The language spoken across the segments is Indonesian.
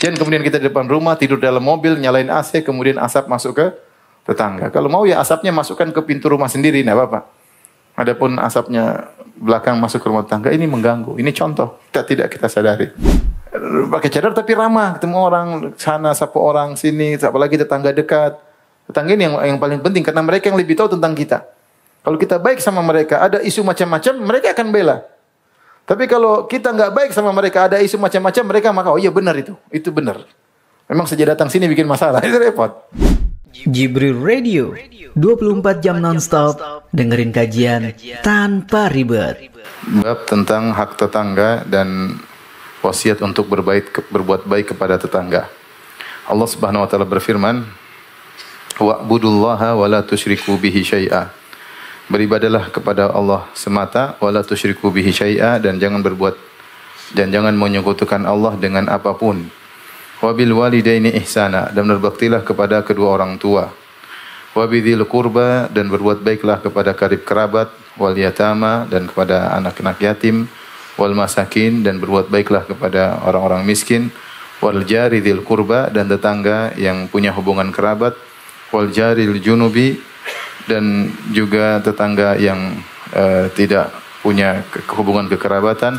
Jangan kemudian kita di depan rumah, tidur dalam mobil, nyalain AC, kemudian asap masuk ke tetangga. Kalau mau ya asapnya masukkan ke pintu rumah sendiri, enggak apa-apa. Adapun asapnya belakang masuk ke rumah tetangga, ini mengganggu. Ini contoh, tidak kita sadari. Pakai cadar tapi ramah, ketemu orang sana, sapa orang sini, apalagi tetangga dekat. Tetangga ini yang paling penting karena mereka yang lebih tahu tentang kita. Kalau kita baik sama mereka, ada isu macam-macam, mereka akan bela. Tapi kalau kita nggak baik sama mereka, ada isu macam-macam, mereka maka oh iya benar itu benar. Memang sejak datang sini bikin masalah, itu repot. Jibril Radio, 24 jam nonstop, dengerin kajian tanpa ribet. Bab tentang hak tetangga dan wasiat untuk berbuat baik kepada tetangga. Allah Subhanahu wa taala berfirman, "Wa'budullaha wa la tusyriku bihi syai'a." Beribadalah kepada Allah semata, wa la tusyriku bihi syai'a, dan jangan menyekutukan Allah dengan apapun. Wa bil walidaini ihsana, dan berbaktilah kepada kedua orang tua. Wa bidzil qurba, dan berbuat baiklah kepada karib kerabat, wal yatama, dan kepada anak-anak yatim, wal masakin, dan berbuat baiklah kepada orang-orang miskin, wal jari dzil qurba, dan tetangga yang punya hubungan kerabat, wal jaril junubi, dan juga tetangga yang tidak punya hubungan kekerabatan,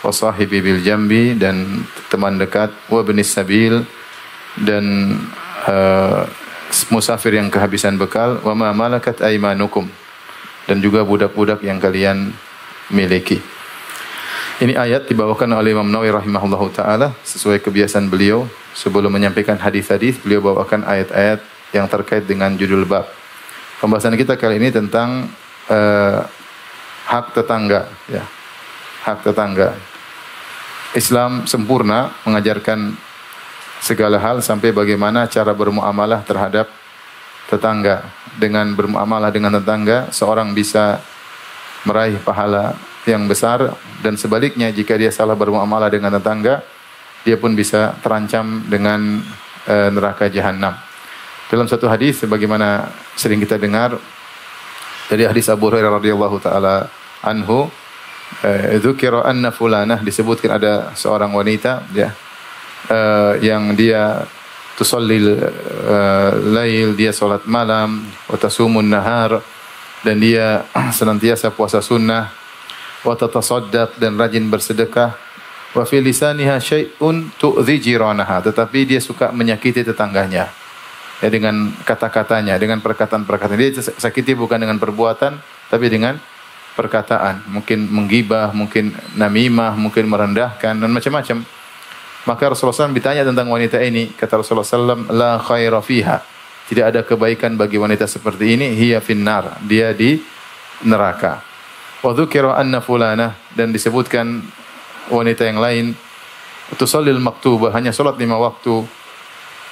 wasahibi bil jambi, dan teman dekat, wa ibnis sabil, dan musafir yang kehabisan bekal, wa ma malakat aymanukum, dan juga budak-budak yang kalian miliki. Ini ayat dibawakan oleh Imam Nawawi rahimahullahu taala sesuai kebiasaan beliau. Sebelum menyampaikan hadis-hadis, beliau bawakan ayat-ayat yang terkait dengan judul bab. Pembahasan kita kali ini tentang hak tetangga, ya. Hak tetangga. Islam sempurna mengajarkan segala hal sampai bagaimana cara bermuamalah terhadap tetangga. Dengan bermuamalah dengan tetangga, seorang bisa meraih pahala yang besar, dan sebaliknya jika dia salah bermuamalah dengan tetangga, dia pun bisa terancam dengan neraka jahanam. Dalam satu hadis sebagaimana sering kita dengar dari hadis Abu Hurairah radhiyallahu taala anhu, dzukira anna fulanah, disebutkan ada seorang wanita, ya, yang dia tusallil lail, dia salat malam, wa tasumun nahar, dan dia senantiasa puasa sunnah, wa tatasaddaq, dan rajin bersedekah, wa fi lisaniha syai'un tu'dhi jiranaha, tetapi dia suka menyakiti tetangganya. Ya, dengan kata-katanya, dengan perkataan-perkataan. Dia sakiti bukan dengan perbuatan, tapi dengan perkataan. Mungkin menggibah, mungkin namimah, mungkin merendahkan, dan macam-macam. Maka Rasulullah SAW ditanya tentang wanita ini. Kata Rasulullah SAW, la khaira fiha, tidak ada kebaikan bagi wanita seperti ini. Hiya finnar, dia di neraka. Wa dzukira anna fulanah, dan disebutkan wanita yang lain, tusallil maktubah, hanya salat 5 waktu,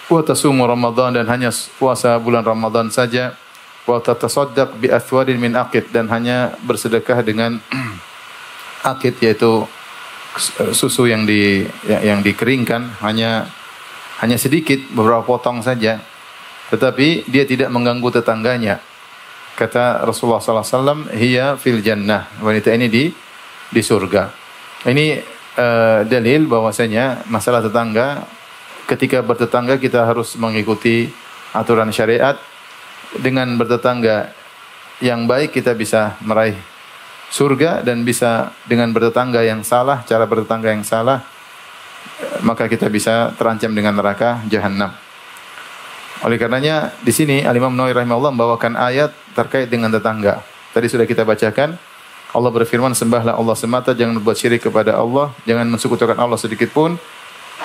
wa tasumu Ramadan, dan hanya puasa bulan Ramadan saja, wa tatasaddaq bi athwarin min aqid, dan hanya bersedekah dengan aqid, yaitu susu yang dikeringkan, hanya sedikit, beberapa potong saja, tetapi dia tidak mengganggu tetangganya. Kata Rasulullah sallallahu alaihi wasallam, hiya fil jannah, wanita ini di surga. Ini dalil bahwasanya masalah tetangga, ketika bertetangga kita harus mengikuti aturan syariat. Dengan bertetangga yang baik kita bisa meraih surga, dan bisa dengan bertetangga yang salah, cara bertetangga yang salah, maka kita bisa terancam dengan neraka jahanam. Oleh karenanya di sini Al-Imam Nawawi rahimahullah membawakan ayat terkait dengan tetangga. Tadi sudah kita bacakan, Allah berfirman, sembahlah Allah semata, jangan berbuat syirik kepada Allah, jangan mensekutukan Allah sedikit pun,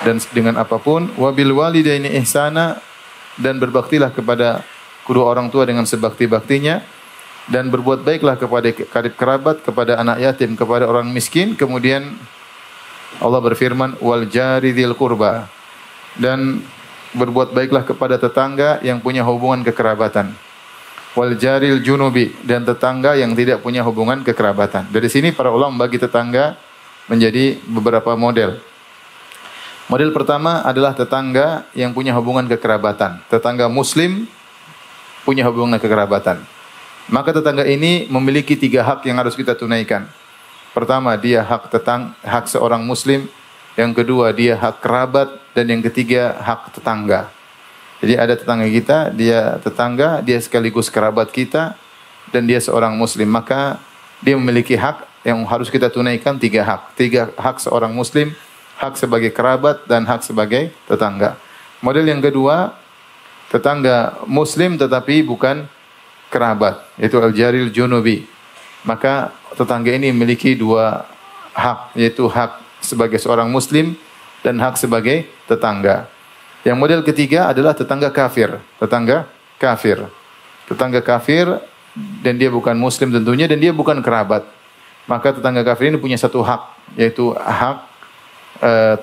dan dengan apapun, wabil walidaini ihsana, dan berbaktilah kepada kedua orang tua dengan sebakti-baktinya, dan berbuat baiklah kepada karib kerabat, kepada anak yatim, kepada orang miskin. Kemudian Allah berfirman, wal jari dzil qurba, dan berbuat baiklah kepada tetangga yang punya hubungan kekerabatan. Wal jaril junubi, dan tetangga yang tidak punya hubungan kekerabatan. Dari sini para ulama bagi tetangga menjadi beberapa model. Model pertama adalah tetangga yang punya hubungan kekerabatan. Tetangga muslim punya hubungan kekerabatan. Maka tetangga ini memiliki 3 hak yang harus kita tunaikan. Pertama, dia hak seorang muslim. Yang kedua, dia hak kerabat. dan yang ketiga hak tetangga. Jadi ada tetangga kita, dia tetangga, dia sekaligus kerabat kita, dan dia seorang muslim. Maka dia memiliki hak yang harus kita tunaikan, 3 hak. 3 hak seorang muslim, hak sebagai kerabat, dan hak sebagai tetangga. Model yang kedua, tetangga muslim tetapi bukan kerabat, yaitu al-jaril junubi. Maka tetangga ini memiliki 2 hak, yaitu hak sebagai seorang muslim dan hak sebagai tetangga. Yang model ketiga adalah tetangga kafir. Tetangga kafir. Tetangga kafir dan dia bukan muslim tentunya dan dia bukan kerabat. Maka tetangga kafir ini punya 1 hak, yaitu hak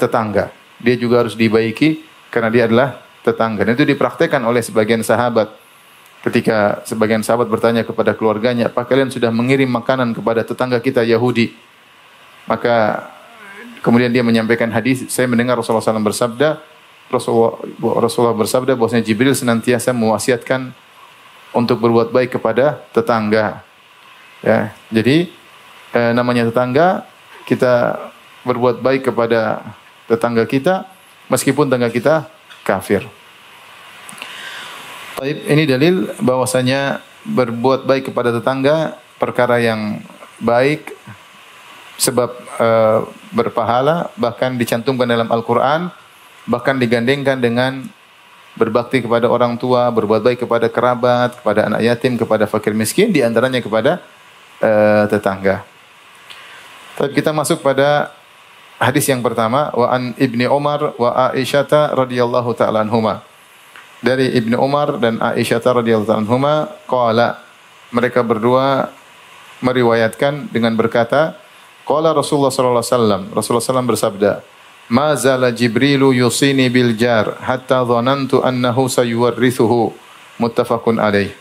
tetangga. Dia juga harus dibaiki karena dia adalah tetangga. Dan itu dipraktekkan oleh sebagian sahabat. Ketika sebagian sahabat bertanya kepada keluarganya, "Apa kalian sudah mengirim makanan kepada tetangga kita Yahudi?" Maka kemudian dia menyampaikan hadis, "Saya mendengar Rasulullah SAW bersabda, Rasulullah bersabda bahwasanya Jibril senantiasa mewasiatkan untuk berbuat baik kepada tetangga." Ya, jadi namanya tetangga, kita berbuat baik kepada tetangga kita meskipun tetangga kita kafir. Baik, ini dalil bahwasanya berbuat baik kepada tetangga perkara yang baik sebab berpahala, bahkan dicantumkan dalam Al-Qur'an, bahkan digandengkan dengan berbakti kepada orang tua, berbuat baik kepada kerabat, kepada anak yatim, kepada fakir miskin, di antaranya kepada tetangga. Tapi kita masuk pada hadis yang pertama, wa an Ibni Umar wa Aisyah radhiyallahu taala anhuma. Dari Ibnu Umar dan Aisyah radhiyallahu taala anhuma qala, mereka berdua meriwayatkan dengan berkata, qala Rasulullah sallallahu alaihi wasallam, Rasulullah sallallahu bersabda, "Ma zala Jibrilu yusini bil jar hatta dhanantu annahu sayuwarrithuhu." Muttafaqun alaih.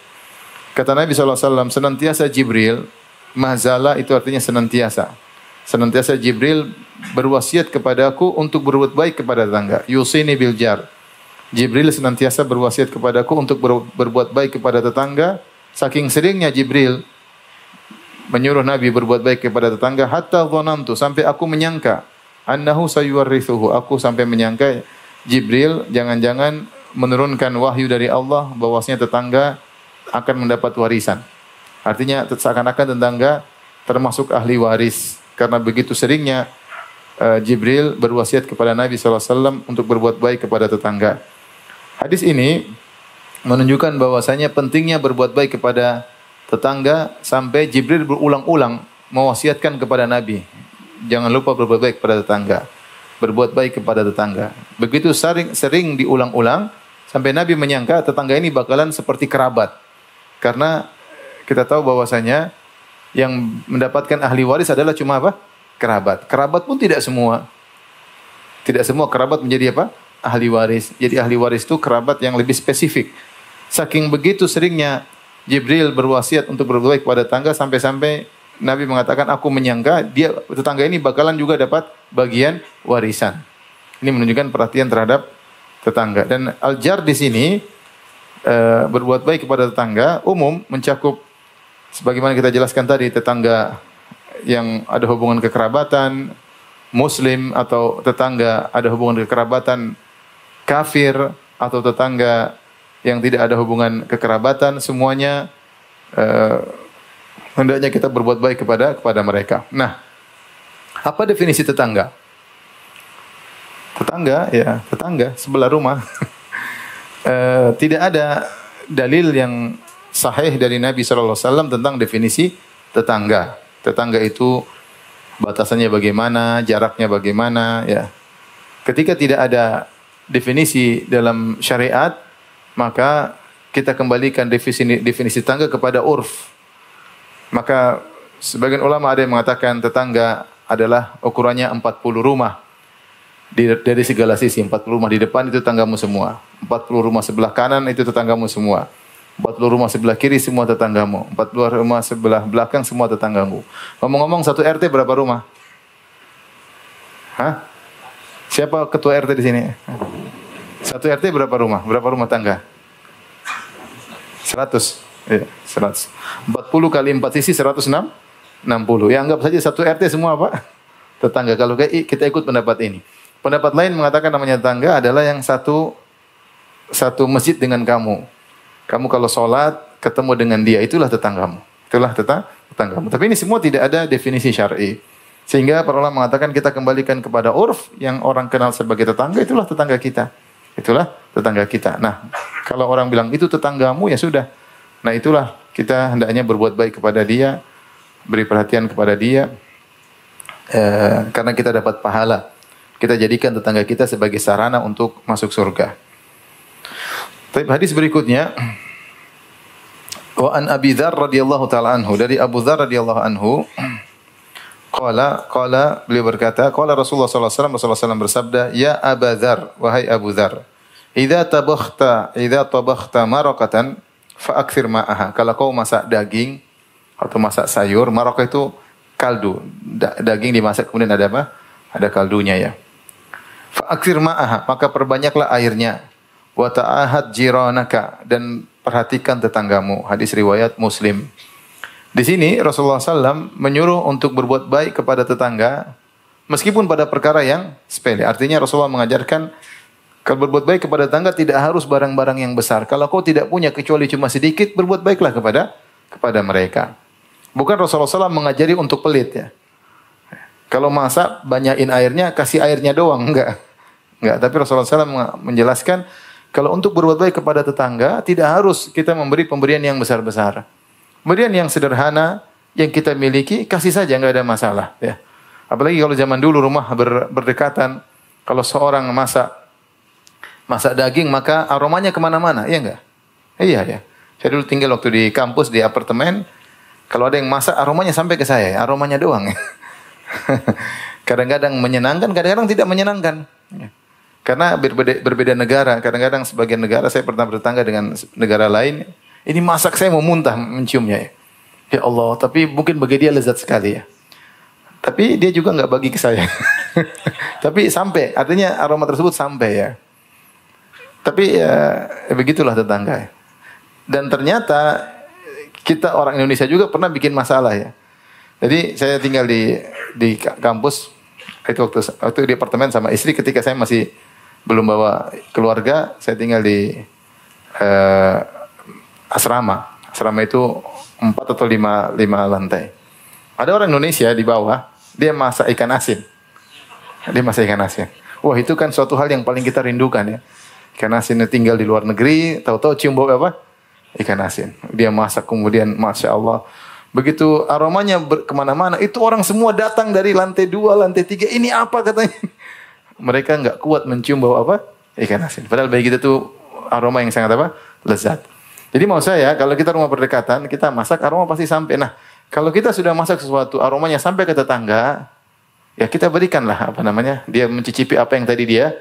Kata Nabi sallallahu alaihi wasallam, senantiasa Jibril, mazala itu artinya senantiasa. Senantiasa Jibril berwasiat kepadaku untuk berbuat baik kepada tetangga. Yusini bil jar. Jibril senantiasa berwasiat kepadaku untuk berbuat baik kepada tetangga. Saking seringnya Jibril menyuruh Nabi berbuat baik kepada tetangga, hatta dhanantu, sampai aku menyangka, annahu sayuwarrithuhu, aku sampai menyangka Jibril jangan-jangan menurunkan wahyu dari Allah bahwasanya tetangga akan mendapat warisan. Artinya seakan-akan tetangga termasuk ahli waris karena begitu seringnya Jibril berwasiat kepada Nabi SAW untuk berbuat baik kepada tetangga. Hadis ini menunjukkan bahwasanya pentingnya berbuat baik kepada tetangga sampai Jibril berulang-ulang mewasiatkan kepada Nabi, jangan lupa berbuat baik kepada tetangga, berbuat baik kepada tetangga. Begitu sering diulang-ulang sampai Nabi menyangka tetangga ini bakalan seperti kerabat. Karena kita tahu bahwasanya yang mendapatkan ahli waris adalah cuma apa? Kerabat. Kerabat pun tidak semua. Tidak semua kerabat menjadi apa? Ahli waris. Jadi ahli waris itu kerabat yang lebih spesifik. Saking begitu seringnya Jibril berwasiat untuk berbuat baik kepada tetangga sampai-sampai Nabi mengatakan, aku menyangka dia tetangga ini bakalan juga dapat bagian warisan. Ini menunjukkan perhatian terhadap tetangga. Dan al-jar di sini berbuat baik kepada tetangga umum mencakup sebagaimana kita jelaskan tadi, tetangga yang ada hubungan kekerabatan muslim atau tetangga ada hubungan kekerabatan kafir atau tetangga yang tidak ada hubungan kekerabatan, semuanya hendaknya kita berbuat baik kepada mereka. Nah, apa definisi tetangga? Tetangga, ya tetangga sebelah rumah. Tidak ada dalil yang sahih dari Nabi SAW tentang definisi tetangga. Tetangga itu batasannya bagaimana, jaraknya bagaimana, ya. Ketika tidak ada definisi dalam syariat, maka kita kembalikan definisi tetangga kepada urf. Maka sebagian ulama ada yang mengatakan tetangga adalah ukurannya 40 rumah. Dari segala sisi, 40 rumah di depan itu tetanggamu semua. 40 rumah sebelah kanan itu tetanggamu semua. 40 rumah sebelah kiri semua tetanggamu. 40 rumah sebelah belakang semua tetanggamu. Ngomong-ngomong, satu RT berapa rumah? Hah? Siapa ketua RT di sini? Satu RT berapa rumah? Berapa rumah tangga? 100. Ya, 100. 40 kali 4 sisi 160. Ya, anggap saja satu RT semua apa? Tetangga. Kalau kita ikut pendapat ini. Pendapat lain mengatakan namanya tetangga adalah yang satu masjid dengan kamu. Kamu kalau sholat ketemu dengan dia, itulah tetanggamu. Itulah tetanggamu. Tapi ini semua tidak ada definisi syar'i. Sehingga para ulama mengatakan kita kembalikan kepada urf yang orang kenal sebagai tetangga, itulah tetangga kita. Itulah tetangga kita. Nah, kalau orang bilang itu tetanggamu, ya sudah. Nah, itulah kita hendaknya berbuat baik kepada dia, beri perhatian kepada dia, karena kita dapat pahala. Kita jadikan tetangga kita sebagai sarana untuk masuk surga. Tapi hadis berikutnya, wa an Abi Dzar radhiyallahu taala anhu, dari Abu Dzar radhiyallahu anhu, qala beliau berkata, qala Rasulullah sallallahu alaihi wasallam bersabda, ya Abu Dzar, wahai Abu Dzar, idza tabakhta maraqatan fa akthir ma'aha. Kalau kau masak daging atau masak sayur, maraqah itu kaldu. Daging dimasak kemudian ada apa? Ada kaldunya ya. Fa akthir ma'aha, maka perbanyaklah airnya. Wa ta'ahad jiranaka, dan perhatikan tetanggamu. Hadis riwayat Muslim. Di sini Rasulullah SAW menyuruh untuk berbuat baik kepada tetangga meskipun pada perkara yang sepele. Artinya Rasulullah mengajarkan kalau berbuat baik kepada tetangga tidak harus barang-barang yang besar. Kalau kau tidak punya kecuali cuma sedikit, berbuat baiklah kepada mereka. Bukan Rasulullah SAW mengajari untuk pelit ya. Kalau masak banyakin airnya, kasih airnya doang, enggak. Tapi Rasulullah SAW menjelaskan kalau untuk berbuat baik kepada tetangga tidak harus kita memberi pemberian yang besar-besar. Pemberian yang sederhana yang kita miliki kasih saja, enggak ada masalah ya. Apalagi kalau zaman dulu rumah berdekatan, kalau seorang masak daging maka aromanya kemana-mana, iya enggak? Iya ya. Saya dulu tinggal waktu di kampus di apartemen, kalau ada yang masak aromanya sampai ke saya, aromanya doang. Kadang-kadang menyenangkan, kadang-kadang tidak menyenangkan. Karena berbeda negara, kadang-kadang sebagian negara saya pernah bertetangga dengan negara lain, ini masak saya mau muntah menciumnya. Ya Allah, tapi mungkin bagi dia lezat sekali ya. Tapi dia juga enggak bagi ke saya. Tapi sampai, artinya aroma tersebut sampai ya. Tapi ya begitulah tetangga. Dan ternyata kita orang Indonesia juga pernah bikin masalah ya. Jadi saya tinggal di kampus itu waktu di apartemen sama istri ketika saya masih belum bawa keluarga, saya tinggal di asrama. Asrama itu 4 atau 5 lantai. Ada orang Indonesia di bawah, dia masak ikan asin. Wah, itu kan suatu hal yang paling kita rindukan ya. Ikan asinnya tinggal di luar negeri, tahu-tahu cium bau apa? Ikan asin. Dia masak kemudian, Masya Allah. Begitu aromanya kemana-mana, itu orang semua datang dari lantai 2, lantai 3. Ini apa katanya? Mereka enggak kuat mencium bau apa? Ikan asin. Padahal bagi kita tuh aroma yang sangat apa? Lezat. Jadi mau saya, kalau kita rumah berdekatan, kita masak, aroma pasti sampai. Nah, kalau kita sudah masak sesuatu, aromanya sampai ke tetangga, ya kita berikanlah apa namanya? Dia mencicipi apa yang tadi dia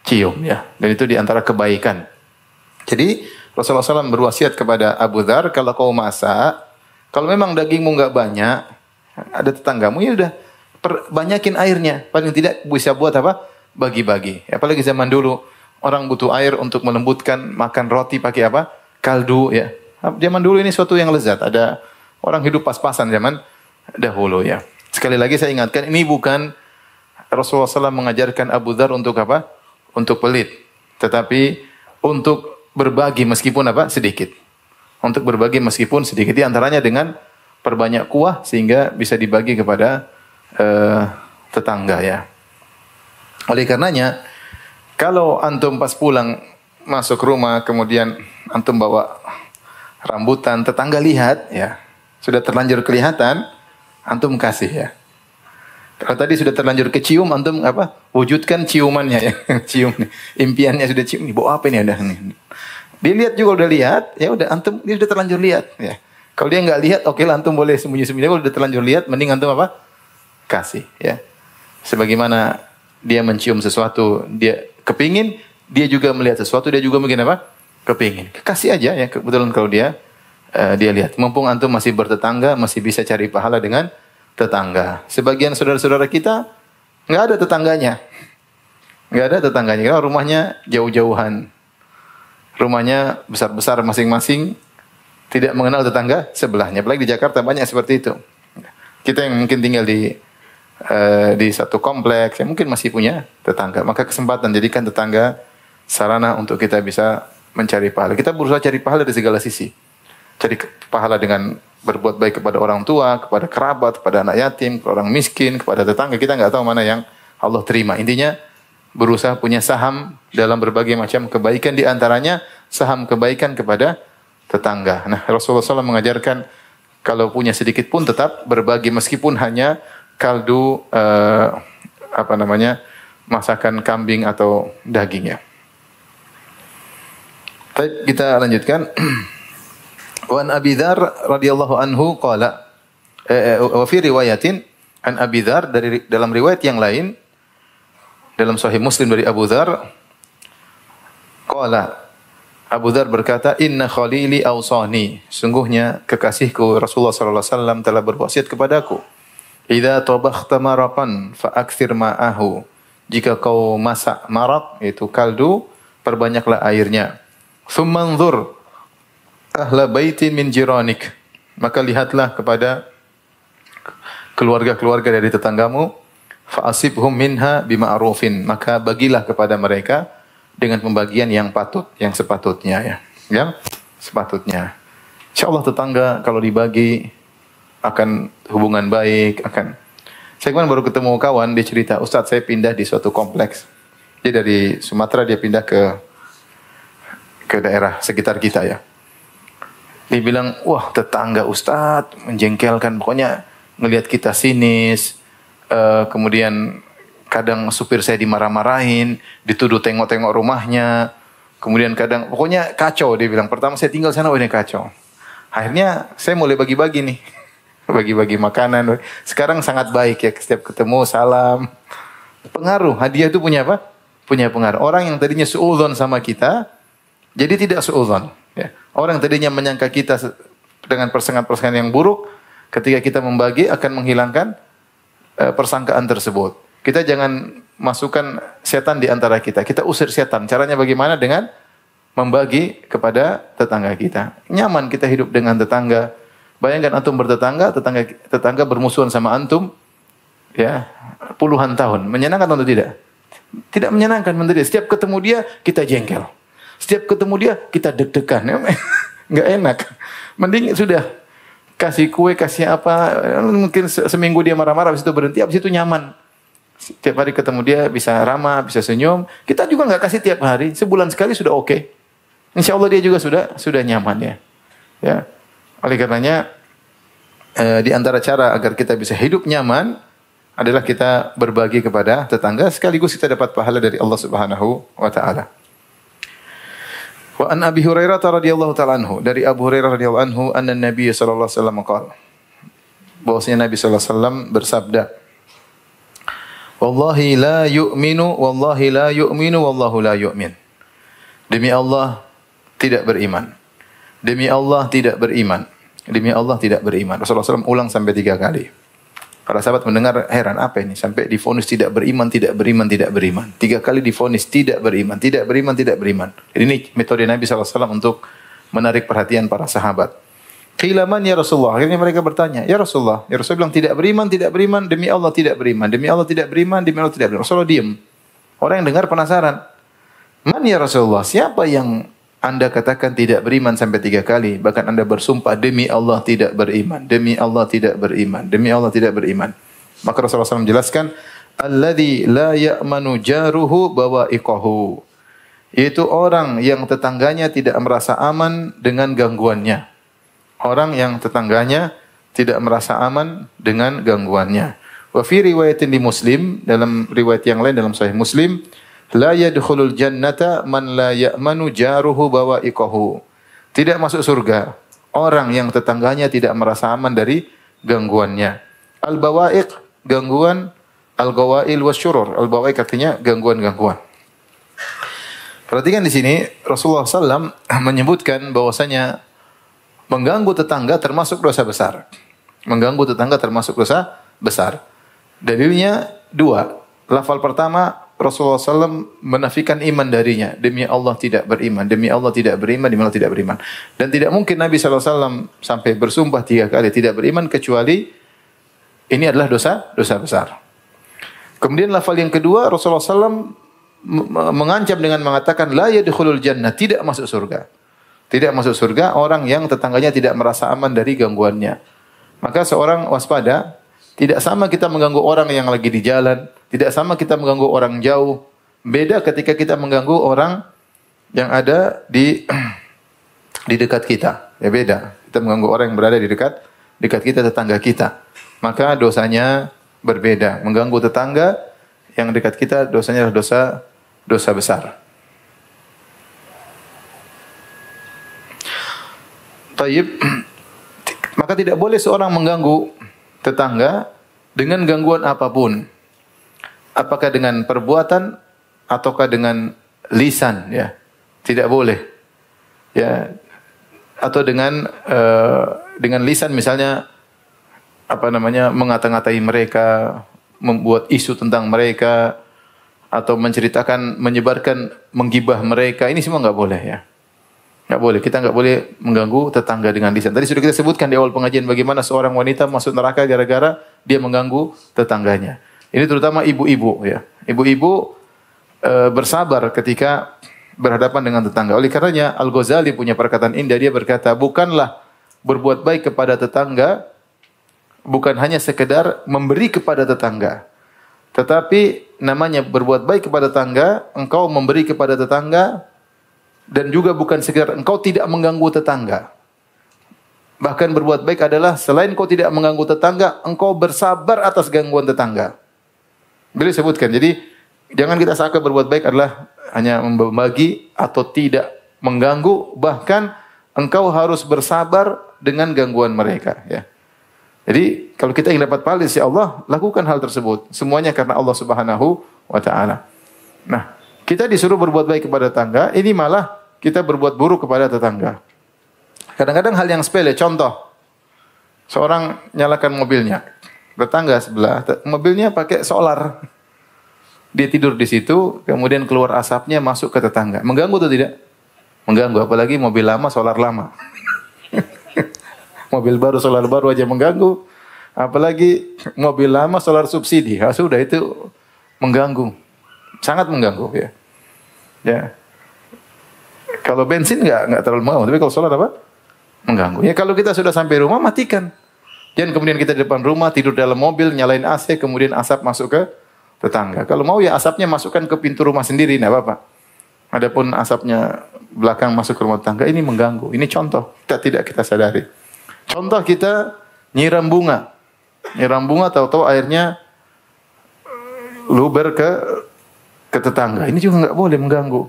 cium ya. Dan itu diantara kebaikan. Jadi Rasulullah SAW berwasiat kepada Abu Dzar, kalau kau masak, kalau memang dagingmu enggak banyak, ada tetanggamu, ya udah banyakin airnya. Paling tidak bisa buat apa? Bagi-bagi. Apalagi zaman dulu orang butuh air untuk melembutkan makan roti pakai apa? Kaldu ya. Zaman dulu ini suatu yang lezat. Ada orang hidup pas-pasan zaman dahulu ya. Sekali lagi saya ingatkan, ini bukan Rasulullah SAW mengajarkan Abu Dzar untuk apa? Untuk pelit. Tetapi untuk berbagi meskipun apa? Sedikit. Untuk berbagi meskipun sedikit. Di antaranya dengan perbanyak kuah sehingga bisa dibagi kepada tetangga ya. Oleh karenanya, kalau antum pas pulang masuk rumah kemudian antum bawa rambutan, tetangga lihat ya, sudah terlanjur kelihatan, antum kasih ya. Kalau tadi sudah terlanjur kecium, antum apa? Wujudkan ciumannya ya. Cium impiannya sudah cium, bawa apa ini ada nih. Dilihat juga udah lihat, ya udah antum dia sudah terlanjur lihat ya. Kalau dia enggak lihat, oke lah antum boleh sembunyi-sembunyi. Kalau udah terlanjur lihat, mending antum apa? Kasih ya. Sebagaimana dia mencium sesuatu, dia kepingin, dia juga melihat sesuatu, dia juga mungkin apa? Kepingin. Kasih aja ya, kebetulan kalau dia lihat. Mumpung antum masih bertetangga, masih bisa cari pahala dengan tetangga. Sebagian saudara-saudara kita enggak ada tetangganya. Karena rumahnya jauh-jauhan. Rumahnya besar-besar masing-masing, tidak mengenal tetangga sebelahnya. Apalagi di Jakarta banyak seperti itu. Kita yang mungkin tinggal di di satu kompleks, yang mungkin masih punya tetangga. Maka kesempatan jadikan tetangga sarana untuk kita bisa mencari pahala. Kita berusaha cari pahala dari segala sisi. Cari pahala dengan berbuat baik kepada orang tua, kepada kerabat, kepada anak yatim, kepada orang miskin, kepada tetangga. Kita nggak tahu mana yang Allah terima. Intinya berusaha punya saham dalam berbagai macam kebaikan, di antaranya saham kebaikan kepada tetangga. Nah, Rasulullah SAW mengajarkan kalau punya sedikit pun tetap berbagi meskipun hanya kaldu masakan kambing atau daging ya. Baik, kita lanjutkan. Wa an Abi Dzar radhiyallahu anhu qala wa fi riwayatin an Abi Dzar, dari dalam riwayat yang lain dalam Sahih Muslim dari Abu Dzar qala, Abu Dzar berkata, inna khalili awsani, sungguhnya kekasihku Rasulullah sallallahu alaihi wasallam telah berwasiat kepadaku, idza tabakhta maraqan fa aktsir ma'ahu, jika kau masak maraq yaitu kaldu, perbanyaklah airnya. Tsumma anzur ahla baitin min jiranik, maka lihatlah kepada keluarga-keluarga dari tetanggamu, fa asibhum minha bima'rufin, maka bagilah kepada mereka dengan pembagian yang patut, yang sepatutnya ya. Yang sepatutnya. Insyaallah tetangga kalau dibagi akan hubungan baik, akan. Saya kemarin baru ketemu kawan, dia cerita, Ustaz saya pindah di suatu kompleks. Dia dari Sumatera, dia pindah ke daerah sekitar kita ya. Dia bilang, wah tetangga Ustaz menjengkelkan, pokoknya ngelihat kita sinis, kemudian kadang supir saya dimarah-marahin, dituduh tengok-tengok rumahnya, kemudian kadang, pokoknya kacau dia bilang. Pertama saya tinggal sana, ini kacau. Akhirnya saya mulai bagi-bagi nih, bagi-bagi makanan. Sekarang sangat baik ya, setiap ketemu salam. Pengaruh, hadiah itu punya apa? Punya pengaruh. Orang yang tadinya suudzon sama kita, jadi tidak suudzon. Ya. Orang yang tadinya menyangka kita dengan persengan-persengan yang buruk, ketika kita membagi akan menghilangkan persangkaan tersebut. Kita jangan masukkan setan di antara kita. Kita usir setan. Caranya bagaimana? Dengan membagi kepada tetangga kita. Nyaman kita hidup dengan tetangga. Bayangkan antum bertetangga, tetangga bermusuhan sama antum, ya, puluhan tahun. Menyenangkan atau tidak? Tidak menyenangkan, menderita. Setiap ketemu dia, kita jengkel. Setiap ketemu dia, kita deg-degan. Nggak enak. Mending sudah kasih kue, kasih apa, mungkin seminggu dia marah-marah, habis itu berhenti, habis itu nyaman. Tiap hari ketemu dia bisa ramah, bisa senyum. Kita juga nggak kasih tiap hari, sebulan sekali sudah oke. Insya Allah dia juga sudah nyaman ya. Ya, oleh karenanya di antara cara agar kita bisa hidup nyaman adalah kita berbagi kepada tetangga, sekaligus kita dapat pahala dari Allah Subhanahu wa taala. Wa an Abi Hurairah radhiyallahu ta'ala anhu, dari Abu Hurairah radhiyallahu anhu, anna Nabi sallallahu alaihi wasallam qala, bahwasanya Nabi sallallahu alaihi wasallam bersabda, wallahi la yu'minu wallahu la yu'min. Demi Allah tidak beriman. Demi Allah tidak beriman. Demi Allah tidak beriman. Rasulullah SAW ulang sampai 3 kali. Para sahabat mendengar heran, apa ini? Sampai divonis tidak beriman, tidak beriman, tidak beriman. 3 kali divonis tidak beriman, tidak beriman, tidak beriman. Jadi ini metode Nabi SAW untuk menarik perhatian para sahabat. Qila man ya Rasulullah? Akhirnya mereka bertanya, ya Rasulullah. Ya Rasulullah bilang tidak beriman, demi Allah tidak beriman. Demi Allah tidak beriman, demi Allah tidak beriman. Rasulullah diam. Orang yang dengar penasaran. Man ya Rasulullah? Siapa yang Anda katakan tidak beriman sampai 3 kali? Bahkan Anda bersumpah, demi Allah tidak beriman. Demi Allah tidak beriman. Demi Allah tidak beriman. Maka Rasulullah SAW menjelaskan, alladzi la ya'manu jaruhu bawa'iqahu. Yaitu orang yang tetangganya tidak merasa aman dengan gangguannya. Orang yang tetangganya tidak merasa aman dengan gangguannya. Wa fi riwayatin di Muslim, dalam riwayat yang lain dalam Sahih Muslim, la yadkhulul jannata man la ya'manu jaruhu bawa'iqahu. Tidak masuk surga orang yang tetangganya tidak merasa aman dari gangguannya. Al-bawa'iq, gangguan, al-ghawail wasyurur. Al-bawa'iq artinya gangguan-gangguan. Perhatikan di sini Rasulullah SAW menyebutkan bahwasanya mengganggu tetangga termasuk dosa besar. Mengganggu tetangga termasuk dosa besar. Dalilnya 2. Lafal pertama, Rasulullah SAW menafikan iman darinya. Demi Allah tidak beriman. Demi Allah tidak beriman. Demi Allah tidak beriman. Dan tidak mungkin Nabi SAW sampai bersumpah 3 kali tidak beriman kecuali ini adalah dosa besar. Kemudian lafal yang kedua, Rasulullah SAW mengancam dengan mengatakan la yadkhulul jannah, tidak masuk surga. Tidak masuk surga orang yang tetangganya tidak merasa aman dari gangguannya. Maka seorang waspada, tidak sama kita mengganggu orang yang lagi di jalan, tidak sama kita mengganggu orang jauh. Beda ketika kita mengganggu orang yang ada di dekat kita. Ya beda. Kita mengganggu orang yang berada di dekat kita, tetangga kita. Maka dosanya berbeda. Mengganggu tetangga yang dekat kita, dosanya adalah dosa besar. Taib. Maka tidak boleh seorang mengganggu tetangga dengan gangguan apapun. Apakah dengan perbuatan ataukah dengan lisan, ya. Tidak boleh. Ya. Atau dengan lisan misalnya mengata-ngatai mereka, membuat isu tentang mereka atau menyebarkan menggibah mereka. Ini semua enggak boleh, ya. Enggak boleh. Kita enggak boleh mengganggu tetangga dengan lisan. Tadi sudah kita sebutkan di awal pengajian bagaimana seorang wanita masuk neraka gara-gara dia mengganggu tetangganya. Ini terutama ibu-ibu, ya. Ibu-ibu bersabar ketika berhadapan dengan tetangga. Oleh karenanya Al-Ghazali punya perkataan indah, dia berkata, bukanlah berbuat baik kepada tetangga bukan hanya sekedar memberi kepada tetangga. Tetapi namanya berbuat baik kepada tetangga, engkau memberi kepada tetangga, dan juga bukan sekedar engkau tidak mengganggu tetangga. Bahkan berbuat baik adalah selain engkau tidak mengganggu tetangga, engkau bersabar atas gangguan tetangga. Beliau sebutkan, jadi jangan kita seakan berbuat baik adalah hanya membagi atau tidak mengganggu, bahkan engkau harus bersabar dengan gangguan mereka, ya. Jadi kalau kita ingin dapat pahala dari Allah, lakukan hal tersebut. Semuanya karena Allah Subhanahu wa taala. Nah, kita disuruh berbuat baik kepada tetangga, ini malah kita berbuat buruk kepada tetangga. Kadang-kadang hal yang sepele, contoh. Seorang nyalakan mobilnya, tetangga sebelah, mobilnya pakai solar. Dia tidur di situ, kemudian keluar asapnya masuk ke tetangga. Mengganggu atau tidak? Mengganggu, apalagi mobil lama, solar lama. Mobil baru, solar baru aja mengganggu. Apalagi mobil lama, solar subsidi. Ya, sudah itu mengganggu. Sangat mengganggu, ya. Ya. Kalau bensin enggak terlalu mengganggu, tapi kalau solar apa? Mengganggu. Ya kalau kita sudah sampai rumah, matikan. Jangan kemudian kita di depan rumah, tidur dalam mobil, nyalain AC, kemudian asap masuk ke tetangga. Kalau mau ya asapnya masukkan ke pintu rumah sendiri, enggak apa-apa. Adapun asapnya belakang masuk ke rumah tetangga, ini mengganggu. Ini contoh, tidak kita sadari. Contoh kita nyiram bunga. Nyiram bunga tahu-tahu airnya luber ke tetangga. Ini juga enggak boleh mengganggu.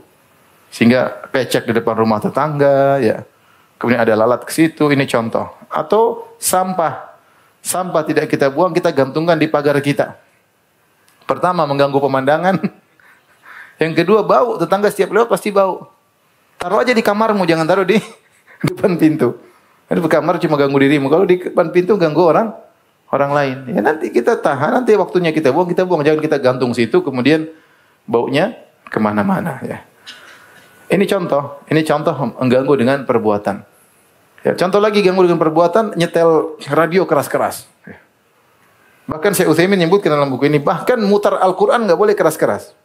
Sehingga pecek di depan rumah tetangga, ya. Kemudian ada lalat ke situ, ini contoh. Atau sampah. Sampah tidak kita buang, kita gantungkan di pagar kita. Pertama, mengganggu pemandangan. Yang kedua, bau. Tetangga setiap lewat pasti bau. Taruh aja di kamarmu, jangan taruh di depan pintu. Di kamar cuma ganggu dirimu. Kalau di depan pintu ganggu orang lain. Ya nanti kita tahan, nanti waktunya kita buang. Jangan kita gantung situ, kemudian baunya kemana-mana. Ya. Ini contoh mengganggu dengan perbuatan. Ya, contoh lagi ganggu dengan perbuatan, nyetel radio keras-keras. Ya. Bahkan Syekh Utsaimin menyebutkan dalam buku ini, bahkan mutar Al-Quran nggak boleh keras-keras.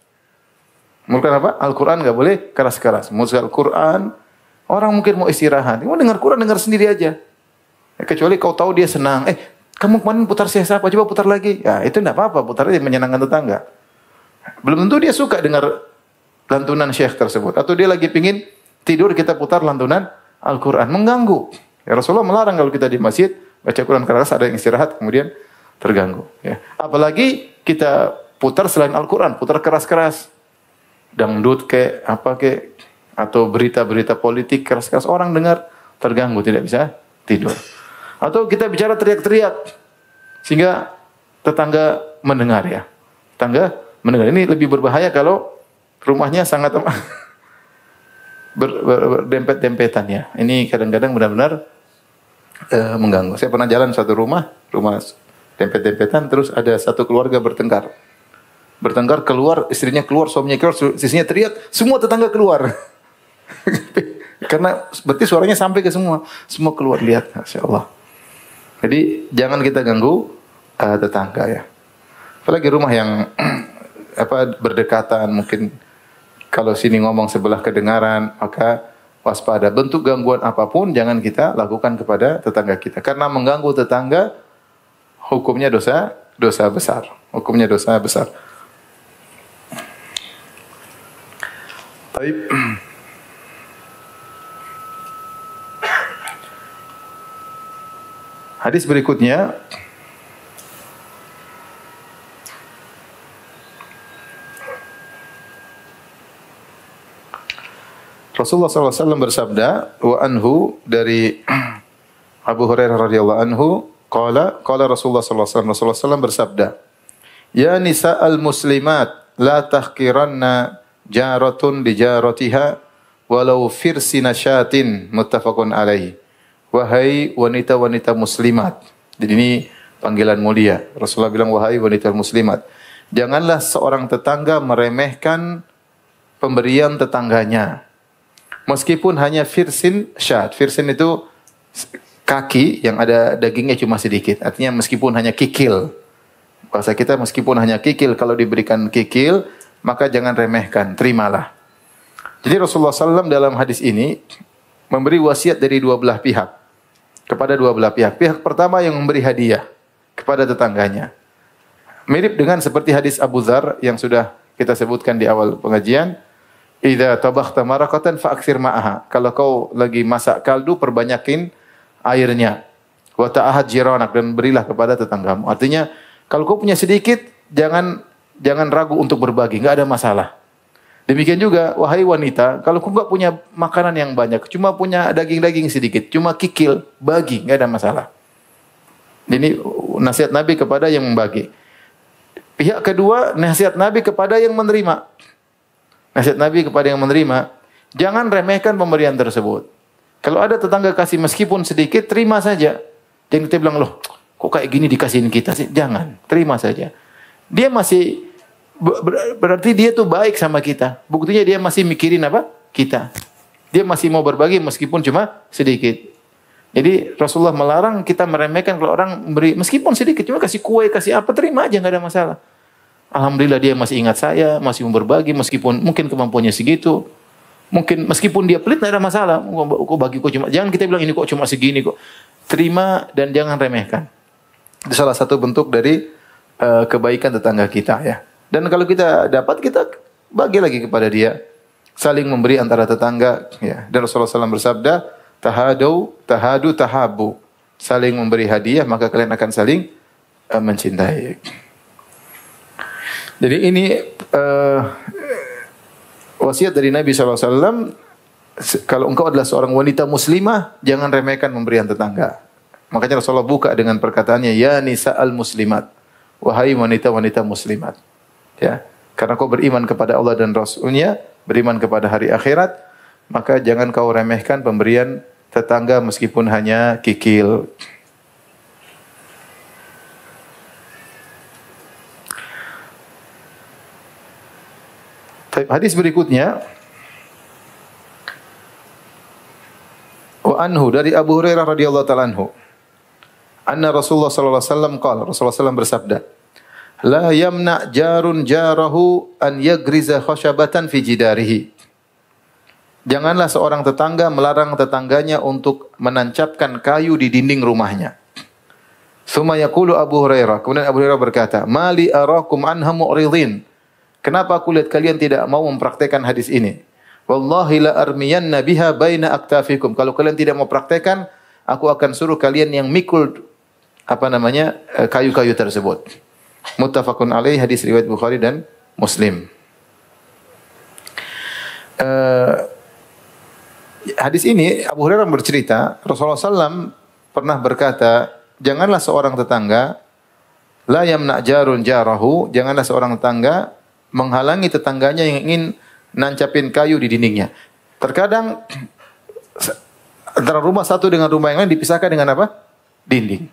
Mutar apa? Al-Quran nggak boleh keras-keras. Mutar Al-Quran, orang mungkin mau istirahat, mau dengar Quran dengar sendiri aja. Ya, kecuali kau tahu dia senang. Kamu kemarin putar Syekh siapa? Coba putar lagi. Ya itu tidak apa-apa, putar aja menyenangkan tetangga. Belum tentu dia suka dengar lantunan Syekh tersebut. Atau dia lagi pingin tidur, kita putar lantunan Al-Quran. Mengganggu. Ya, Rasulullah melarang kalau kita di masjid baca Quran keras, ada yang istirahat kemudian terganggu. Ya. Apalagi kita putar selain Al-Quran, putar keras-keras. Dangdut atau berita-berita politik keras-keras, orang dengar terganggu, tidak bisa tidur. Atau kita bicara teriak-teriak sehingga tetangga mendengar, ya. Tetangga mendengar. Ini lebih berbahaya kalau rumahnya sangat berdempet-dempetan, ya. Ini kadang-kadang benar-benar mengganggu. Saya pernah jalan suatu rumah dempet-dempetan, terus ada satu keluarga bertengkar. Keluar, istrinya keluar, suaminya keluar, istrinya teriak, semua tetangga keluar. Karena berarti suaranya sampai ke semua keluar, lihat, Masya Allah. Jadi jangan kita ganggu tetangga, ya. Apalagi rumah yang berdekatan, mungkin kalau sini ngomong sebelah kedengaran, maka waspada. Bentuk gangguan apapun jangan kita lakukan kepada tetangga kita. Karena mengganggu tetangga hukumnya dosa besar. Hukumnya dosa besar. Baik. Hadis berikutnya Rasulullah SAW bersabda, wa anhu dari Abu Hurairah radhiyallahu anhu, qala Rasulullah SAW, Rasulullah SAW bersabda, ya nisa'al muslimat la tahqiranna jaratun li jaratiha walau firsi nasyatin, muttafaqun alaihi. Wahai wanita-wanita muslimat. Jadi ini panggilan mulia. Rasulullah bilang, wahai wanita muslimat, janganlah seorang tetangga meremehkan pemberian tetangganya. Meskipun hanya firsin syat. Firsin itu kaki yang ada dagingnya cuma sedikit. Artinya meskipun hanya kikil. Bahasa kita meskipun hanya kikil. Kalau diberikan kikil, maka jangan remehkan. Terimalah. Jadi Rasulullah SAW dalam hadis ini memberi wasiat dari dua belah pihak. Kepada dua belah pihak. Pihak pertama yang memberi hadiah kepada tetangganya. Mirip dengan seperti hadis Abu Dzar yang sudah kita sebutkan di awal pengajian. Idza tabakhta maraqatan fa'aktsir ma'aha. Kalau kau lagi masak kaldu, perbanyakin airnya. Wa ta'ahad jiranak, dan berilah kepada tetanggamu. Artinya, kalau kau punya sedikit, jangan ragu untuk berbagi, enggak ada masalah. Demikian juga, wahai wanita, kalau kau enggak punya makanan yang banyak, cuma punya daging-daging sedikit, cuma kikil, bagi, enggak ada masalah. Ini nasihat Nabi kepada yang membagi. Pihak kedua, nasihat Nabi kepada yang menerima. Nasihat Nabi kepada yang menerima, jangan remehkan pemberian tersebut. Kalau ada tetangga kasih meskipun sedikit, terima saja. Jangan kita bilang, loh, kok kayak gini dikasihin kita sih? Jangan, terima saja. Dia masih, berarti dia tuh baik sama kita. Buktinya dia masih mikirin apa? Kita. Dia masih mau berbagi meskipun cuma sedikit. Jadi Rasulullah melarang kita meremehkan kalau orang memberi, meskipun sedikit, cuma kasih kue, kasih apa, terima aja, nggak ada masalah. Alhamdulillah dia masih ingat saya, masih mau berbagi meskipun mungkin kemampuannya segitu. Mungkin meskipun dia pelit, tidak ada masalah. Kok bagi kok cuma, jangan kita bilang ini kok cuma segini kok. Terima dan jangan remehkan. Itu salah satu bentuk dari kebaikan tetangga kita ya. Dan kalau kita dapat, kita bagi lagi kepada dia. Saling memberi antara tetangga ya. Dan Rasulullah SAW bersabda, tahadu tahabu. Saling memberi hadiah maka kalian akan saling mencintai. Jadi ini wasiat dari Nabi SAW, kalau engkau adalah seorang wanita muslimah, jangan remehkan pemberian tetangga. Makanya Rasulullah buka dengan perkataannya, ya nisa'al muslimat, wahai wanita-wanita muslimat. Ya, karena kau beriman kepada Allah dan Rasul-Nya, beriman kepada hari akhirat, maka jangan kau remehkan pemberian tetangga meskipun hanya kikil. Hadis berikutnya, wa anhu dari Abu Hurairah radhiyallahu ta'ala anhu, anna Rasulullah sallallahu alaihi wasallam qala, Rasulullah sallallahu bersabda, la yamna jarun jarahu an yagriza khashabatan fi jidarihi. Janganlah seorang tetangga melarang tetangganya untuk menancapkan kayu di dinding rumahnya. Tsumma yaqulu Abu Hurairah, kemudian Abu Hurairah berkata, mali arakum anha mu'ridin. Kenapa aku lihat kalian tidak mau mempraktekkan hadis ini? Wallahi la armiyanna biha baina aktafikum. Kalau kalian tidak mau praktekkan, aku akan suruh kalian yang mikul kayu-kayu tersebut. Muttafaqun alaih, hadis riwayat Bukhari dan Muslim. Hadis ini Abu Hurairah bercerita, Rasulullah SAW pernah berkata, janganlah seorang tetangga, la yamna jarun jarahu, janganlah seorang tetangga menghalangi tetangganya yang ingin nancapin kayu di dindingnya. Terkadang antara rumah satu dengan rumah yang lain dipisahkan dengan apa? Dinding.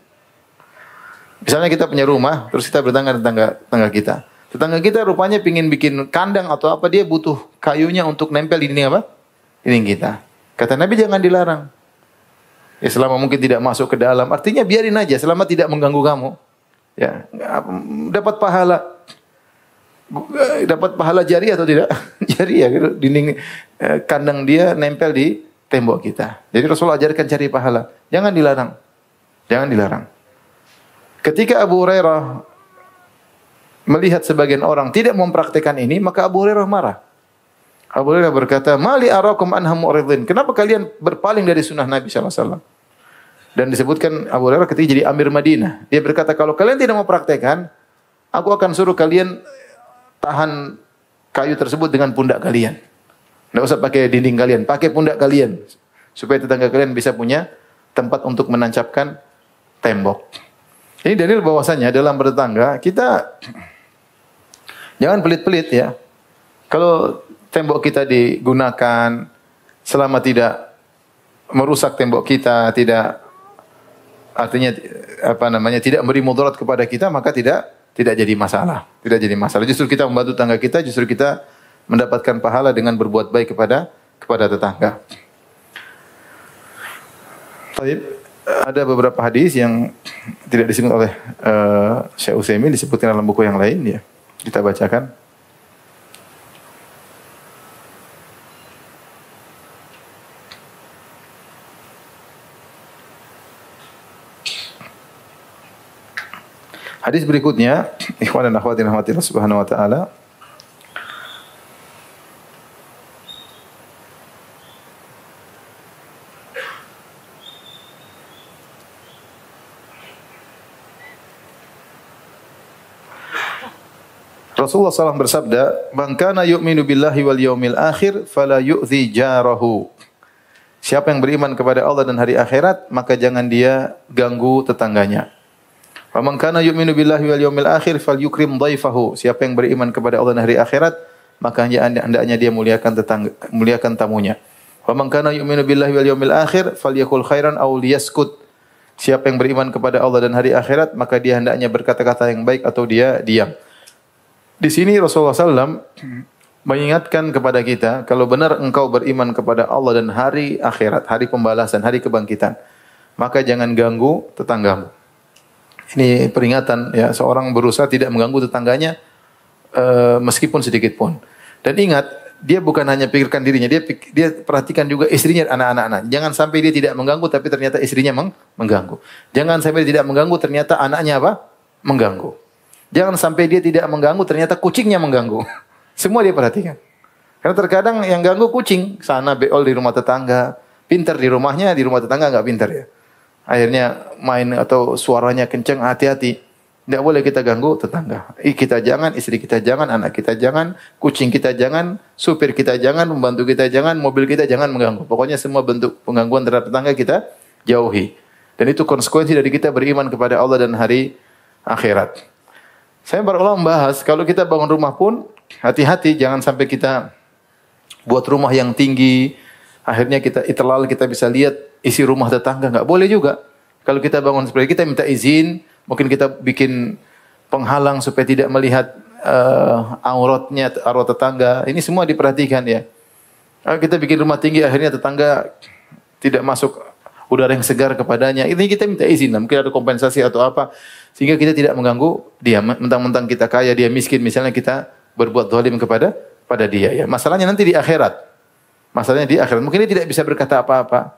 Misalnya kita punya rumah, terus kita tetangga kita. Tetangga kita rupanya pingin bikin kandang atau apa, dia butuh kayunya untuk nempel di dinding apa? Dinding kita. Kata Nabi jangan dilarang. Ya selama mungkin tidak masuk ke dalam, artinya biarin aja selama tidak mengganggu kamu. Ya, dapat pahala. dapat pahala jariah atau tidak? Jariah gitu. Dinding kandang dia nempel di tembok kita. Jadi Rasulullah ajarkan cari pahala. Jangan dilarang. Jangan dilarang. Ketika Abu Hurairah melihat sebagian orang tidak mempraktikkan ini, maka Abu Hurairah marah. Abu Hurairah berkata, "Mali arakum anha mu'ridin." Kenapa kalian berpaling dari sunnah Nabi sallallahu alaihi wasallam? Dan disebutkan Abu Hurairah ketika jadi Amir Madinah. Dia berkata, kalau kalian tidak mau praktekkan, aku akan suruh kalian tahan kayu tersebut dengan pundak kalian. Tidak usah pakai dinding kalian, pakai pundak kalian. Supaya tetangga kalian bisa punya tempat untuk menancapkan tembok. Ini dalil bahwasanya dalam bertetangga, kita jangan pelit-pelit ya. Kalau tembok kita digunakan selama tidak merusak tembok kita, tidak artinya tidak memberi mudarat kepada kita, maka tidak jadi masalah. Tidak jadi masalah. Justru kita membantu tetangga kita, justru kita mendapatkan pahala dengan berbuat baik kepada tetangga. Baik, ada beberapa hadis yang tidak disebut oleh Syekh Utsaimin, disebutkan dalam buku yang lain ya. Kita bacakan. Hadis berikutnya, ikhwan dan akhwat yang dirahmati Allah Subhanahu wa taala. Rasulullah SAW bersabda, "Man kana yu'minu billahi wal yawmil akhir fala yu'dhi jarahu." Siapa yang beriman kepada Allah dan hari akhirat, maka jangan dia ganggu tetangganya. Wa man kana yu'minu billahi wal yawmil akhir falyukrim dhaifahu. Siapa yang beriman kepada Allah dan hari akhirat, maka hendaknya dia muliakan tamunya. Wa man kana yu'minu billahi wal yawmil akhir falyakul khairan aw liyaskut. Siapa yang beriman kepada Allah dan hari akhirat, maka dia hendaknya berkata-kata yang baik atau dia diam. Di sini Rasulullah SAW mengingatkan kepada kita, kalau benar engkau beriman kepada Allah dan hari akhirat, hari pembalasan, hari kebangkitan, maka jangan ganggu tetanggamu. Ini peringatan ya, seorang berusaha tidak mengganggu tetangganya meskipun sedikit pun. Dan ingat, dia bukan hanya pikirkan dirinya, dia perhatikan juga istrinya dan anak-anak. Jangan sampai dia tidak mengganggu tapi ternyata istrinya mengganggu. Jangan sampai dia tidak mengganggu ternyata anaknya apa? Mengganggu. Jangan sampai dia tidak mengganggu, ternyata kucingnya mengganggu. Semua dia perhatikan. Karena terkadang yang ganggu kucing. Sana beol di rumah tetangga. Pintar di rumahnya, di rumah tetangga enggak pintar ya. Akhirnya main atau suaranya kencang, hati-hati. Tidak boleh kita ganggu tetangga. Kita jangan, istri kita jangan, anak kita jangan, kucing kita jangan, supir kita jangan, pembantu kita jangan, mobil kita jangan mengganggu. Pokoknya semua bentuk penggangguan terhadap tetangga kita jauhi. Dan itu konsekuensi dari kita beriman kepada Allah dan hari akhirat. Saya para ulama membahas, kalau kita bangun rumah pun, hati-hati, jangan sampai kita buat rumah yang tinggi, akhirnya kita iterlal, kita bisa lihat isi rumah tetangga, enggak boleh juga. Kalau kita bangun seperti kita minta izin, mungkin kita bikin penghalang supaya tidak melihat aurat tetangga. Ini semua diperhatikan ya. Kalau kita bikin rumah tinggi, akhirnya tetangga tidak masuk udara yang segar kepadanya. Ini kita minta izin, mungkin ada kompensasi atau apa. Sehingga kita tidak mengganggu dia. Mentang-mentang kita kaya, dia miskin. Misalnya kita berbuat zalim kepada dia. Ya. Masalahnya nanti di akhirat. Masalahnya di akhirat. Mungkin dia tidak bisa berkata apa-apa.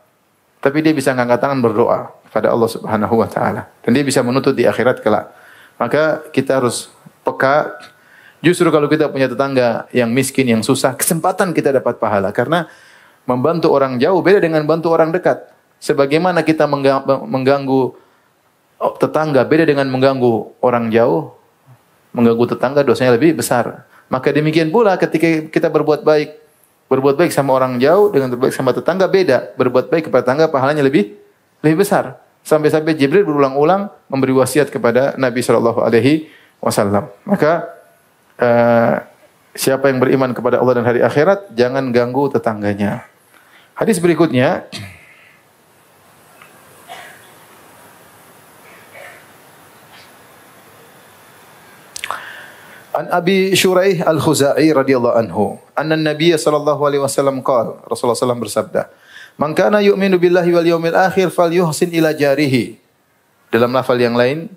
Tapi dia bisa angkat tangan berdoa kepada Allah Subhanahu wa taala. Dan dia bisa menuntut di akhirat kelak. Maka kita harus peka. Justru kalau kita punya tetangga yang miskin, yang susah, kesempatan kita dapat pahala. Karena membantu orang jauh beda dengan bantu orang dekat. Sebagaimana kita mengganggu tetangga beda dengan mengganggu orang jauh, mengganggu tetangga dosanya lebih besar. Maka demikian pula ketika kita berbuat baik sama orang jauh dengan berbuat baik sama tetangga beda. Berbuat baik kepada tetangga pahalanya lebih besar. Sampai-sampai Jibril berulang-ulang memberi wasiat kepada Nabi sallallahu alaihi wasallam. Maka siapa yang beriman kepada Allah dan hari akhirat jangan ganggu tetangganya. Hadis berikutnya, An Abi Shuraih Al-Khuzai radhiyallahu anhu, anna Nabiy sallallahu alaihi wasallam qala, Rasulullah sallallahu bersabda, "Man kana yu'minu billahi wal yawmil akhir falyuhsin ila jarihi." Dalam lafal yang lain,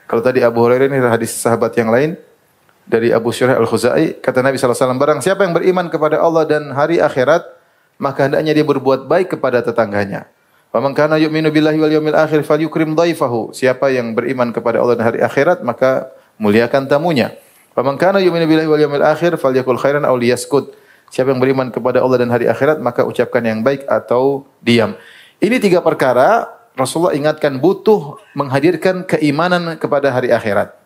kalau tadi Abu Hurairah ini hadis sahabat yang lain, dari Abu Syurah Al-Khuzai, kata Nabi SAW, barang siapa yang beriman kepada Allah dan hari akhirat, maka hendaknya dia berbuat baik kepada tetangganya. Wa man kana yu'minu billahi wal yawmil akhir falyukrim dhaifahu. Siapa yang beriman kepada Allah dan hari akhirat, maka muliakan tamunya. Wa man kana yu'minu billahi wal yawmil akhir falyakul khairan aw liyaskut. Siapa yang beriman kepada Allah dan hari akhirat, maka ucapkan yang baik atau diam. Ini 3 perkara Rasulullah ingatkan butuh menghadirkan keimanan kepada hari akhirat.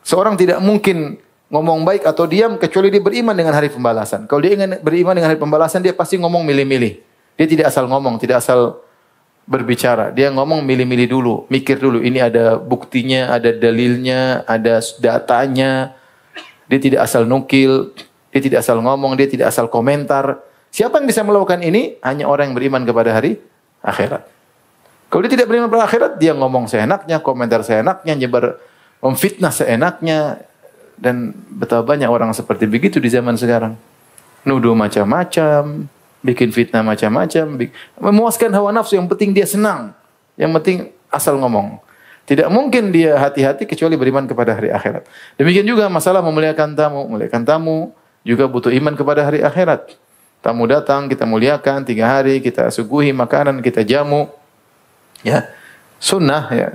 Seorang tidak mungkin ngomong baik atau diam kecuali dia beriman dengan hari pembalasan. Kalau dia ingin beriman dengan hari pembalasan, dia pasti ngomong milih-milih. Dia tidak asal ngomong, tidak asal berbicara. Dia ngomong milih-milih dulu, mikir dulu. Ini ada buktinya, ada dalilnya, ada datanya. Dia tidak asal nukil, dia tidak asal ngomong, dia tidak asal komentar. Siapa yang bisa melakukan ini? Hanya orang yang beriman kepada hari akhirat. Kalau dia tidak beriman kepada akhirat, dia ngomong seenaknya, komentar seenaknya, nyebar memfitnah seenaknya, dan betapa banyak orang seperti begitu di zaman sekarang. Nuduh macam-macam, bikin fitnah macam-macam, memuaskan hawa nafsu, yang penting dia senang, yang penting asal ngomong. Tidak mungkin dia hati-hati kecuali beriman kepada hari akhirat. Demikian juga masalah memuliakan tamu juga butuh iman kepada hari akhirat. Tamu datang, kita muliakan 3 hari, kita suguhi makanan, kita jamu, ya sunnah ya.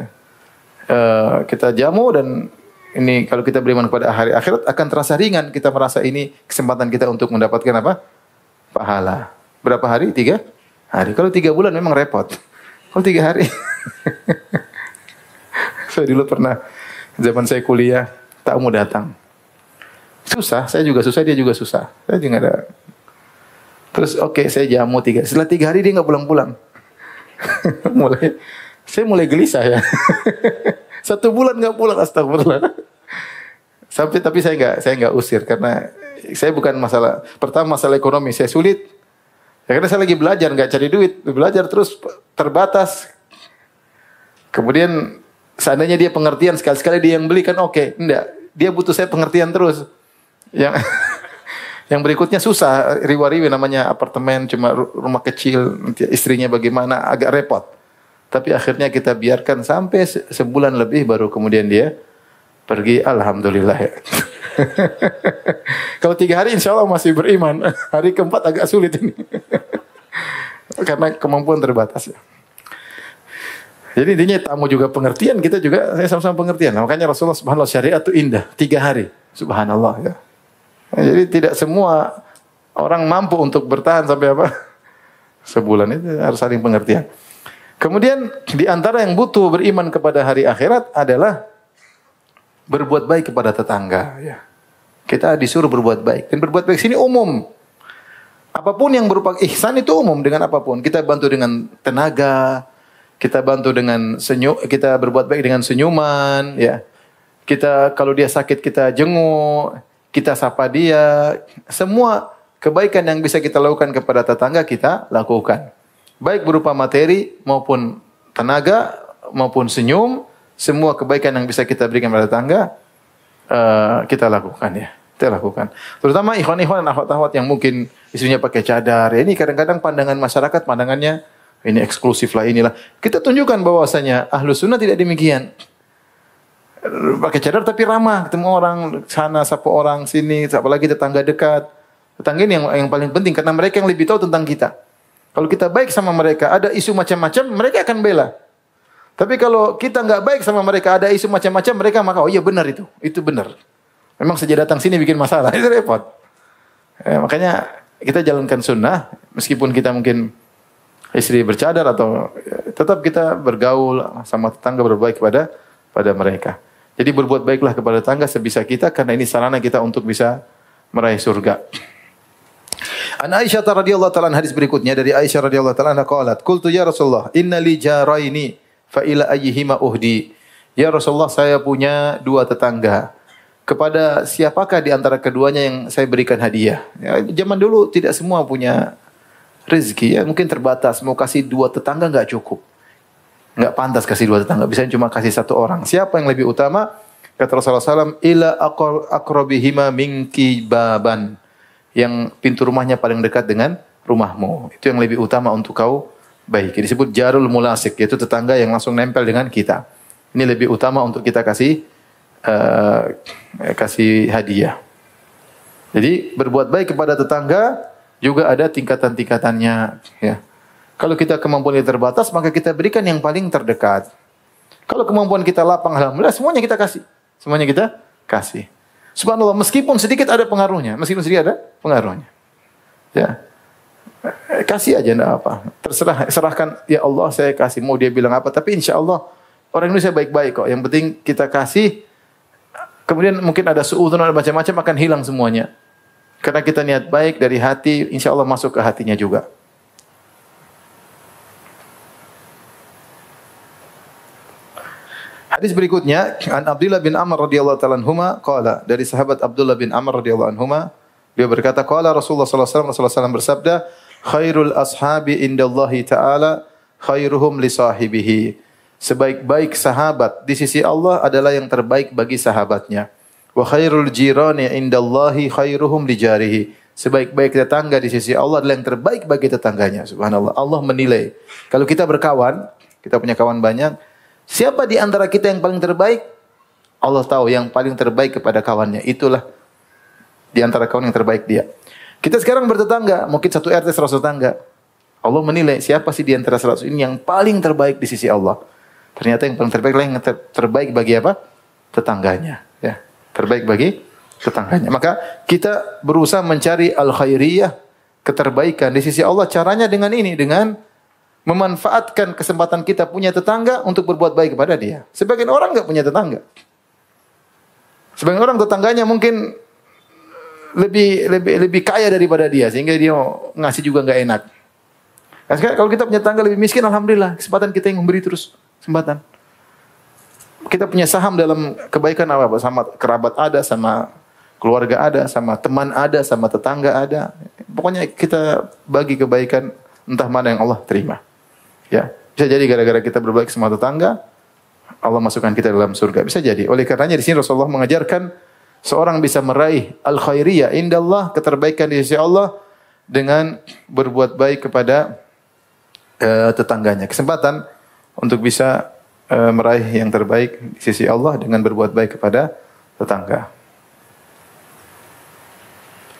Kita jamu, dan ini kalau kita beriman kepada hari akhirat akan terasa ringan. Kita merasa ini kesempatan kita untuk mendapatkan apa? Pahala. Berapa hari? 3 hari. Kalau 3 bulan memang repot. Kalau 3 hari. Saya dulu pernah, zaman saya kuliah, tamu datang. Susah, saya juga susah, dia juga susah. Saya juga ada. Terus oke, saya jamu 3. Setelah 3 hari dia nggak pulang-pulang. Saya mulai gelisah ya. 1 bulan nggak pulang, astagfirullah. Tapi saya nggak usir, karena saya bukan masalah. Pertama masalah ekonomi, saya sulit. Ya, karena saya lagi belajar, nggak cari duit, belajar terus terbatas. Kemudian seandainya dia pengertian, sekali-sekali dia yang beli kan oke. Enggak, dia butuh saya pengertian terus. Yang berikutnya susah, riwa-riwi namanya apartemen, cuma rumah kecil, istrinya bagaimana, agak repot. Tapi akhirnya kita biarkan sampai sebulan lebih, baru kemudian dia pergi, alhamdulillah ya. Kalau 3 hari insya Allah masih beriman, hari keempat agak sulit ini. Karena kemampuan terbatas ya. Jadi intinya tamu juga pengertian, kita juga saya sama-sama pengertian. Nah, makanya Rasulullah subhanallah syariat itu indah, 3 hari, subhanallah ya. Nah, jadi tidak semua orang mampu untuk bertahan sampai apa? Sebulan, itu harus saling pengertian. Kemudian di antara yang butuh beriman kepada hari akhirat adalah berbuat baik kepada tetangga. Ya. Kita disuruh berbuat baik, dan berbuat baik sini umum. Apapun yang berupa ihsan itu umum, dengan apapun. Kita bantu dengan tenaga, kita bantu dengan kita berbuat baik dengan senyuman. Ya. Kita kalau dia sakit kita jenguk, kita sapa dia. Semua kebaikan yang bisa kita lakukan kepada tetangga kita lakukan. Baik berupa materi maupun tenaga maupun senyum, semua kebaikan yang bisa kita berikan kepada tetangga kita lakukan ya. Kita lakukan. Terutama ikhwan-ikhwan dan akhwat-akhwat yang mungkin istrinya pakai cadar. Ya, ini kadang-kadang pandangan masyarakat, pandangannya ini eksklusif lah, inilah. Kita tunjukkan bahwasanya Ahlus Sunnah tidak demikian. Pakai cadar tapi ramah, ketemu orang sana, sapa orang sini, apalagi tetangga dekat. Tetangga ini yang paling penting, karena mereka yang lebih tahu tentang kita. Kalau kita baik sama mereka, ada isu macam-macam, mereka akan bela. Tapi kalau kita nggak baik sama mereka, ada isu macam-macam, mereka maka oh iya benar itu benar. Memang sejak datang sini bikin masalah, itu repot. Makanya kita jalankan sunnah, meskipun kita mungkin istri bercadar atau tetap kita bergaul sama tetangga, berbaik pada mereka. Jadi berbuat baiklah kepada tetangga sebisa kita, karena ini sarana kita untuk bisa meraih surga. An Aisyah radhiyallahu ta'ala hadis berikutnya dari Aisyah radhiyallahu ta'ala qalat qultu ya Rasulullah inna li jaraini fa ila ayyihima uhdi. Ya Rasulullah, saya punya 2 tetangga. Kepada siapakah di antara keduanya yang saya berikan hadiah? Ya, zaman dulu tidak semua punya rezeki ya, mungkin terbatas. Mau kasih 2 tetangga enggak cukup. Enggak pantas kasih 2 tetangga, bisa cuma kasih 1 orang. Siapa yang lebih utama? Kata Rasulullah SAW, ila aqrabihima minki baban. Yang pintu rumahnya paling dekat dengan rumahmu. Itu yang lebih utama untuk kau baik. Disebut jarul mulasik, yaitu tetangga yang langsung nempel dengan kita. Ini lebih utama untuk kita kasih kasih hadiah. Jadi berbuat baik kepada tetangga juga ada tingkatan-tingkatannya, ya. Kalau kita kemampuan kita terbatas, maka kita berikan yang paling terdekat. Kalau kemampuan kita lapang, alhamdulillah semuanya kita kasih. Semuanya kita kasih. Subhanallah, meskipun sedikit ada pengaruhnya, meskipun sedikit ada pengaruhnya. Ya. Kasih aja enggak apa. Terserah, serahkan, ya Allah saya kasih, mau dia bilang apa, tapi insya Allah orang Indonesia baik-baik kok. Yang penting kita kasih. Kemudian mungkin ada suudzon, ada macam-macam, akan hilang semuanya. Karena kita niat baik dari hati, insya Allah masuk ke hatinya juga. Hadis berikutnya, an Abdullah bin Amr radhiyallahu ta'ala anhuma qala, dari sahabat Abdullah bin Amr radhiyallahu anhuma, dia berkata, qala Rasulullah sallallahu alaihi wasallam, Rasulullah SAW bersabda, khairul ashabi indallahi ta'ala khairuhum li sahibihi. Sebaik-baik sahabat di sisi Allah adalah yang terbaik bagi sahabatnya. Wa khairul jirani indallahi khairuhum li jarihi. Sebaik-baik tetangga di sisi Allah adalah yang terbaik bagi tetangganya. Subhanallah. Allah menilai. Kalau kita berkawan, kita punya kawan banyak, siapa di antara kita yang paling terbaik? Allah tahu yang paling terbaik kepada kawannya. Itulah di antara kawan yang terbaik dia. Kita sekarang bertetangga, mungkin satu RT 100 tetangga. Allah menilai siapa sih di antara 100 ini yang paling terbaik di sisi Allah. Ternyata yang paling terbaik adalah yang terbaik bagi apa? Tetangganya. Ya, terbaik bagi tetangganya. Maka kita berusaha mencari al-khairiyah, keterbaikan di sisi Allah. Caranya dengan ini, dengan memanfaatkan kesempatan kita punya tetangga untuk berbuat baik kepada dia. Sebagian orang enggak punya tetangga. Sebagian orang tetangganya mungkin lebih kaya daripada dia, sehingga dia ngasih juga enggak enak. Nah, sekarang kalau kita punya tetangga lebih miskin, alhamdulillah, kesempatan kita yang memberi terus. Kesempatan. Kita punya saham dalam kebaikan apa? Sama kerabat ada, sama keluarga ada, sama teman ada, sama tetangga ada. Pokoknya kita bagi kebaikan entah mana yang Allah terima. Ya, bisa jadi gara-gara kita berbaik sama tetangga, Allah masukkan kita dalam surga. Bisa jadi. Oleh karenanya di sini Rasulullah mengajarkan seorang bisa meraih al-khairiyah indallah, keterbaikan di sisi Allah dengan berbuat baik kepada tetangganya. Kesempatan untuk bisa meraih yang terbaik di sisi Allah dengan berbuat baik kepada tetangga.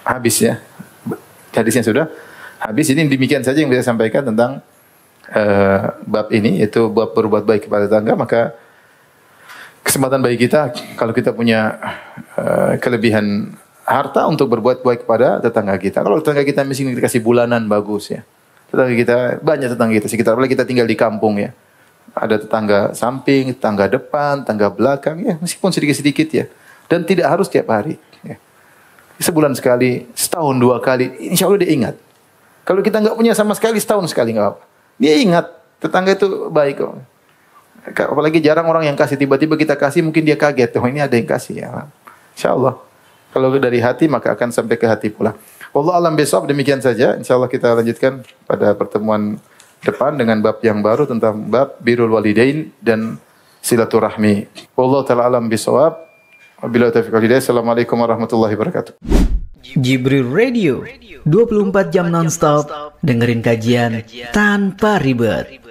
Habis ya. Hadisnya sudah habis. Ini demikian saja yang bisa saya sampaikan tentang bab ini, yaitu bab berbuat baik kepada tetangga. Maka kesempatan bagi kita, kalau kita punya kelebihan harta, untuk berbuat baik kepada tetangga kita. Kalau tetangga kita miskin, kita kasih bulanan, bagus ya. Tetangga kita, banyak tetangga kita sekitar, apalagi kita tinggal di kampung ya. Ada tetangga samping, tetangga depan, tetangga belakang ya, meskipun sedikit-sedikit ya. Dan tidak harus tiap hari ya. Sebulan sekali, setahun 2 kali, insya Allah dia ingat. Kalau kita enggak punya sama sekali, setahun sekali enggak apa-apa. Dia ingat, tetangga itu baik kok. Apalagi jarang orang yang kasih, tiba-tiba kita kasih, mungkin dia kaget, oh ini ada yang kasih ya. Insya Allah. Kalau dari hati, maka akan sampai ke hati pula. Wallahu a'lam bishawab, demikian saja. Insya Allah kita lanjutkan pada pertemuan depan dengan bab yang baru tentang bab birrul walidain dan silaturahmi. Wallahu ta'ala a'lam bishawab. Wabillahi taufiq wal hidayah. Assalamualaikum warahmatullahi wabarakatuh. Jibril Radio 24 jam nonstop, dengerin kajian tanpa ribet.